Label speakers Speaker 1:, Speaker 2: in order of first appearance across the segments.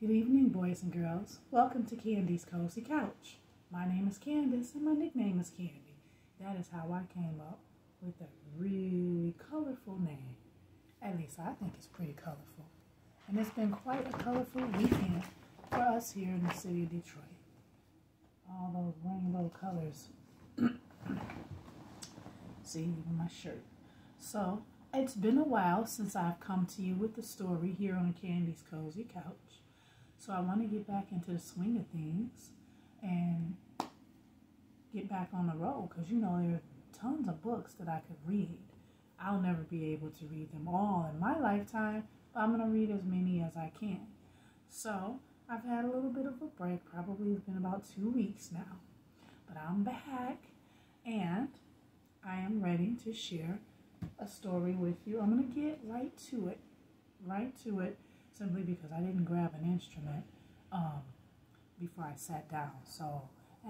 Speaker 1: Good evening, boys and girls. Welcome to Candy's Cozy Couch. My name is Candace, and my nickname is Candy. That is how I came up with a really colorful name. At least I think it's pretty colorful. And it's been quite a colorful weekend for us here in the city of Detroit. All those rainbow colors. See, even my shirt. So, it's been a while since I've come to you with the story here on Candy's Cozy Couch. So I want to get back into the swing of things and get back on the road because, you know, there are tons of books that I could read. I'll never be able to read them all in my lifetime, but I'm going to read as many as I can. So I've had a little bit of a break. Probably it's been about 2 weeks now. But I'm back and I am ready to share a story with you. I'm going to get right to it, simply because I didn't grab an instrument before I sat down. So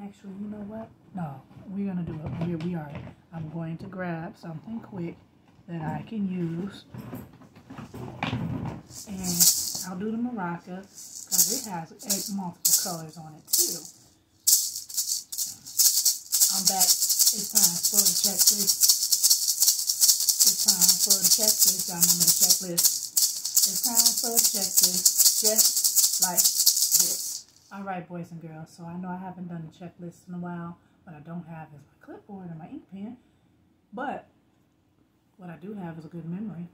Speaker 1: actually, you know what? No, we're going to do it. Here we are. I'm going to grab something quick that I can use. And I'll do the maracas because it has multiple colors on it too. I'm back. It's time for the checklist. It's time for the checklist. Y'all remember the checklist? It's time for the checklist, just like this. All right, boys and girls. So I know I haven't done the checklist in a while. What I don't have is my clipboard and my ink pen. But what I do have is a good memory.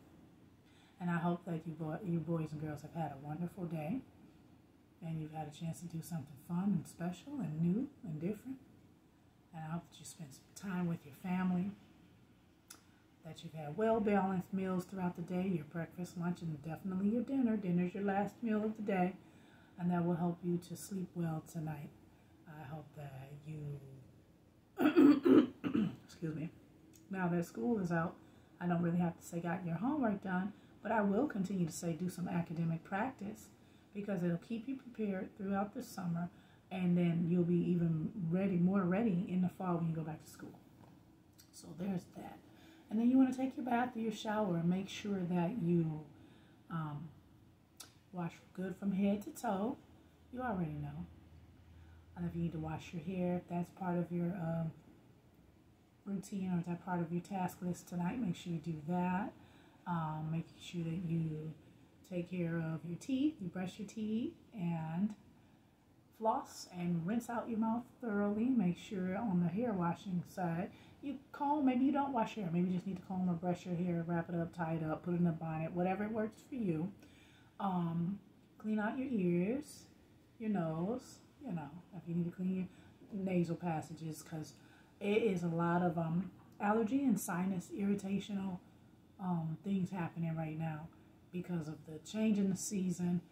Speaker 1: And I hope that you boys and girls have had a wonderful day. And you've had a chance to do something fun and special and new and different. And I hope that you spend some time with your family. That you've had well-balanced meals throughout the day, your breakfast, lunch, and definitely your dinner. Dinner's your last meal of the day, and that will help you to sleep well tonight. I hope that you, excuse me, now that school is out, I don't really have to say got your homework done, but I will continue to say do some academic practice because it'll keep you prepared throughout the summer, and then you'll be even more ready in the fall when you go back to school. So there's that. And then you want to take your bath or your shower and make sure that you wash good from head to toe. You already know. And if you need to wash your hair, if that's part of your routine or is that part of your task list tonight, make sure you do that. Making sure that you take care of your teeth, you brush your teeth and floss and rinse out your mouth thoroughly. Make sure on the hair washing side, you comb, maybe you don't wash your hair, maybe you just need to comb or brush your hair, wrap it up, tie it up, put it in a bonnet, whatever works for you. Clean out your ears, your nose, you know, if you need to clean your nasal passages, because it is a lot of allergy and sinus irritational things happening right now because of the change in the season.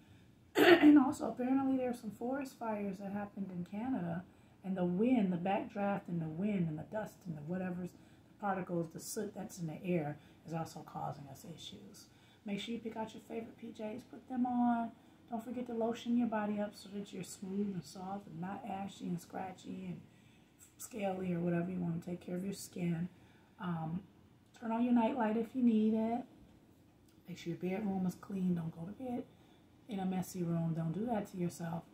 Speaker 1: And also, apparently, there are some forest fires that happened in Canada, and the wind, the backdraft, and the wind, and the dust, and the whatever's the particles, the soot that's in the air is also causing us issues. Make sure you pick out your favorite PJs, put them on. Don't forget to lotion your body up so that you're smooth and soft and not ashy and scratchy and scaly or whatever you want to take care of your skin. Turn on your nightlight if you need it. Make sure your bedroom is clean. Don't go to bed in a messy room. Don't do that to yourself.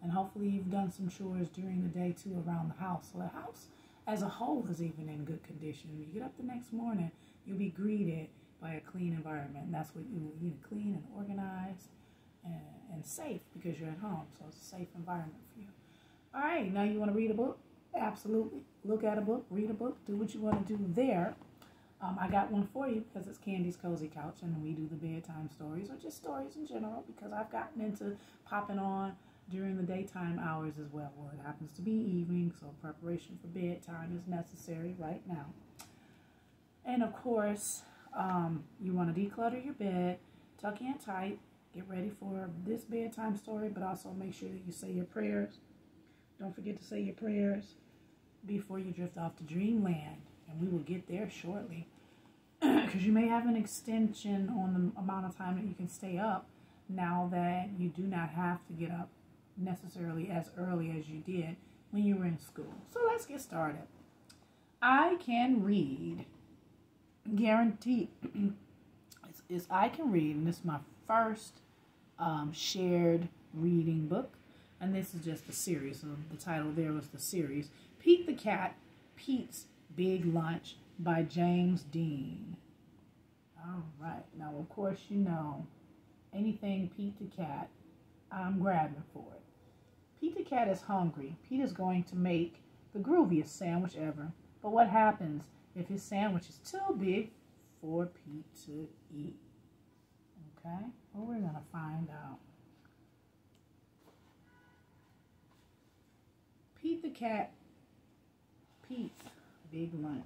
Speaker 1: And hopefully you've done some chores during the day too around the house. So the house as a whole is even in good condition. When you get up the next morning, you'll be greeted by a clean environment. And that's what you need, clean and organized and safe because you're at home. So it's a safe environment for you. All right, now you want to read a book? Absolutely. Look at a book, read a book, do what you want to do there. I got one for you because it's Candy's Cozy Couch, and we do the bedtime stories or just stories in general because I've gotten into popping on during the daytime hours as well. Well, it happens to be evening, so preparation for bedtime is necessary right now. And of course, you want to declutter your bed, tuck in tight, get ready for this bedtime story, but also make sure that you say your prayers. Don't forget to say your prayers before you drift off to dreamland. And we will get there shortly because you may have an extension on the amount of time that you can stay up now that you do not have to get up necessarily as early as you did when you were in school. So let's get started. I can read. Guaranteed. It's I can read, and this is my first shared reading book. And this is just the series. So the title there was the series. Pete the Cat, Pete's Big Lunch by James Dean. All right. Now, of course, you know, anything Pete the Cat, I'm grabbing for it. Pete the Cat is hungry. Pete is going to make the grooviest sandwich ever. But what happens if his sandwich is too big for Pete to eat? Okay? Well, we're going to find out. Pete the Cat, Pete's Big Lunch.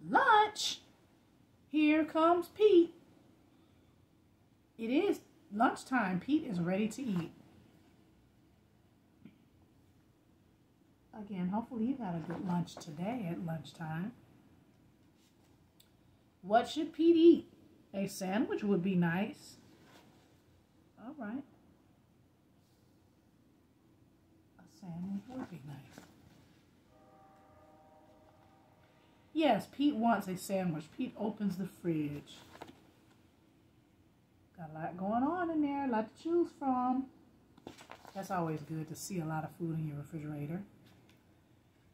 Speaker 1: Lunch! Here comes Pete. It is lunchtime. Pete is ready to eat. Again, hopefully you had a good lunch today at lunchtime. What should Pete eat? A sandwich would be nice. All right. A sandwich would be nice. Yes, Pete wants a sandwich. Pete opens the fridge. Got a lot going on in there, a lot to choose from. That's always good to see a lot of food in your refrigerator.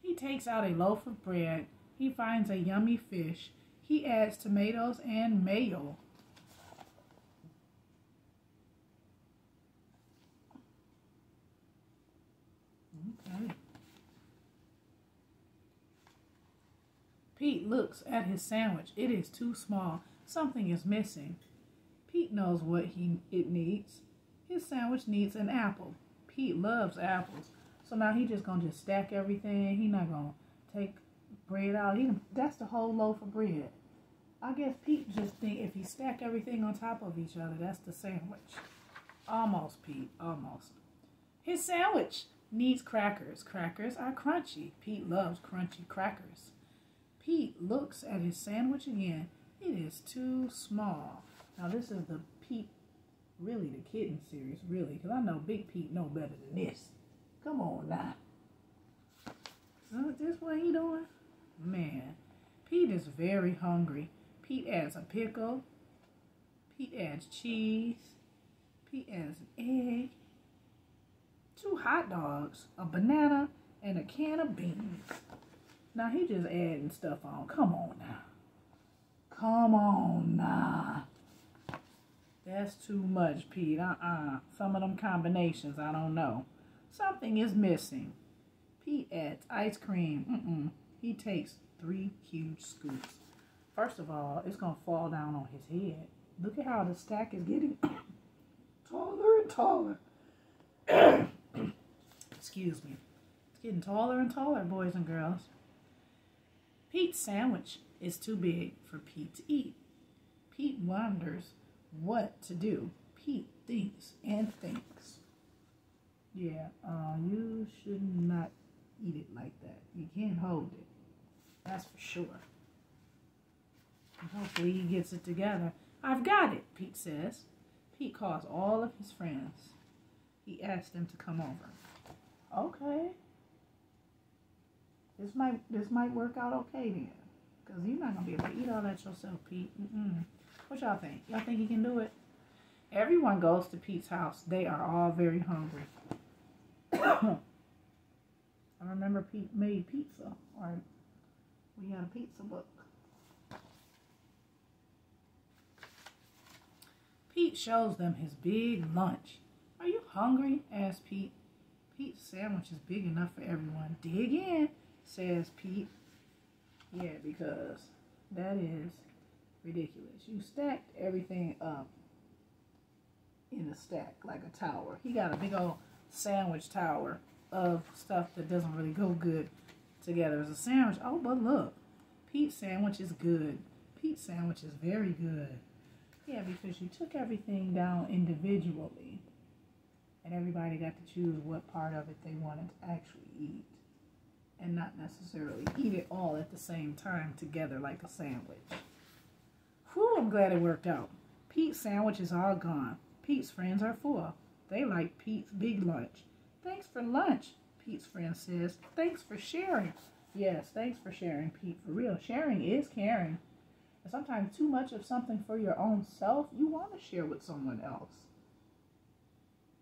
Speaker 1: He takes out a loaf of bread. He finds a yummy fish. He adds tomatoes and mayo. Okay. Pete looks at his sandwich. It is too small. Something is missing. Pete knows what it needs. His sandwich needs an apple. Pete loves apples. So now he just gonna stack everything. He not gonna take bread out. That's the whole loaf of bread. I guess Pete just think if he stack everything on top of each other, that's the sandwich. Almost, Pete, almost. His sandwich needs crackers. Crackers are crunchy. Pete loves crunchy crackers. Pete looks at his sandwich again. It is too small. Now this is the Pete, really the kitten series, really, because I know Big Pete know better than this. Come on now. Is this what he doing? Man, Pete is very hungry. Pete adds a pickle. Pete adds cheese. Pete adds an egg. 2 hot dogs, a banana, and a can of beans. Now he just adding stuff on. Come on now. Come on now. That's too much, Pete. Some of them combinations, I don't know. Something is missing. Pete adds ice cream. He takes 3 huge scoops. First of all, it's going to fall down on his head. Look at how the stack is getting taller and taller. Excuse me. It's getting taller and taller, boys and girls. Pete's sandwich is too big for Pete to eat. Pete wonders what to do. Pete thinks and thinks. Yeah, you should not eat it like that. You can't hold it. That's for sure. And hopefully he gets it together. I've got it, Pete says. Pete calls all of his friends. He asks them to come over. Okay. This might work out okay then. Because you're not going to be able to eat all that yourself, Pete. What y'all think? Y'all think you can do it? Everyone goes to Pete's house. They are all very hungry. I remember Pete made pizza. Or we had a pizza book. Pete shows them his big lunch. Are you hungry? Asks Pete. Pete's sandwich is big enough for everyone. Dig in, says Pete. Yeah, because that is ridiculous. You stacked everything up in a stack like a tower. He got a big old sandwich tower of stuff that doesn't really go good together as a sandwich. Oh, but look. Pete's sandwich is good. Pete's sandwich is very good. Yeah, because you took everything down individually. And everybody got to choose what part of it they wanted to actually eat. And not necessarily eat it all at the same time together like a sandwich. Whew, I'm glad it worked out. Pete's sandwich is all gone. Pete's friends are full. They like Pete's big lunch. Thanks for lunch, Pete's friend says. Thanks for sharing. Yes, thanks for sharing, Pete. For real, sharing is caring. And sometimes too much of something for your own self, you want to share with someone else.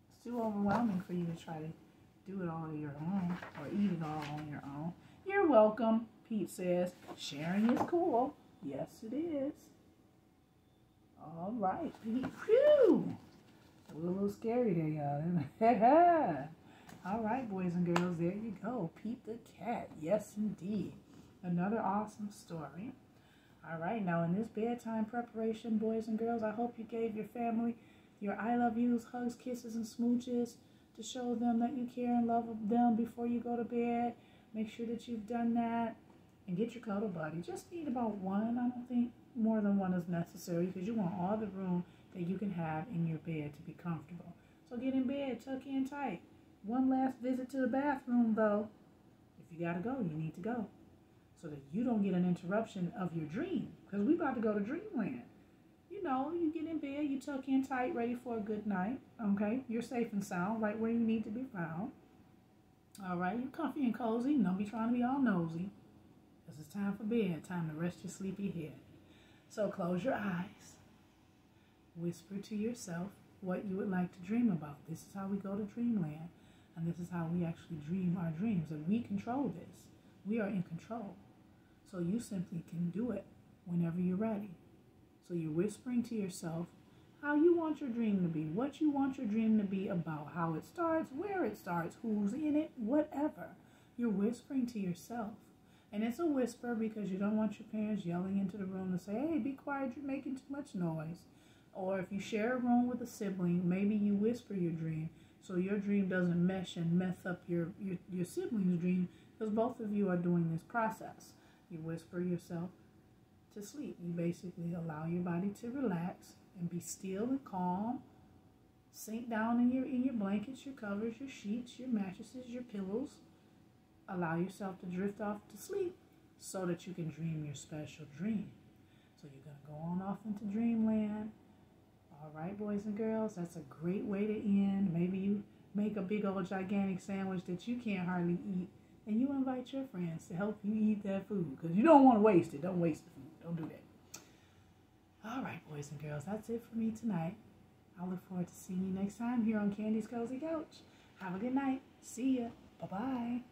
Speaker 1: It's too overwhelming for you to try to do it all on your own or eat it all on your own. You're welcome, Pete says. Sharing is cool. Yes, it is. All right, Pete. Phew! A little scary there, y'all. All right, boys and girls, there you go. Pete the cat. Yes, indeed. Another awesome story. All right, now in this bedtime preparation, boys and girls, I hope you gave your family your I love yous, hugs, kisses, and smooches to show them that you care and love them before you go to bed. Make sure that you've done that. And get your cuddle buddy. Just need about one. I don't think more than one is necessary because you want all the room that you can have in your bed to be comfortable. So get in bed, tuck in tight. One last visit to the bathroom, though. If you got to go, you need to go. So that you don't get an interruption of your dream. Because we about to go to dreamland. You know, you get in bed, you tuck in tight, ready for a good night. Okay? You're safe and sound, right where you need to be found. All right? You're comfy and cozy. Don't be trying to be all nosy. Because it's time for bed. Time to rest your sleepy head. So close your eyes. Whisper to yourself what you would like to dream about. This is how we go to dreamland. And this is how we actually dream our dreams. And we control this. We are in control. So you simply can do it whenever you're ready. So you're whispering to yourself how you want your dream to be, what you want your dream to be about, how it starts, where it starts, who's in it, whatever. You're whispering to yourself. And it's a whisper because you don't want your parents yelling into the room to say, hey, be quiet, you're making too much noise. Or if you share a room with a sibling, maybe you whisper your dream so your dream doesn't mesh and mess up your sibling's dream because both of you are doing this process. You whisper yourself to sleep. You basically allow your body to relax and be still and calm. Sink down in your blankets, your covers, your sheets, your mattresses, your pillows. Allow yourself to drift off to sleep so that you can dream your special dream. So you're going to go on off into dreamland. All right, boys and girls, that's a great way to end. Maybe you make a big old gigantic sandwich that you can't hardly eat, and you invite your friends to help you eat that food because you don't want to waste it. Don't waste the food. Don't do that. All right, boys and girls, that's it for me tonight. I look forward to seeing you next time here on Candy's Cozy Couch. Have a good night. See ya. Bye-bye.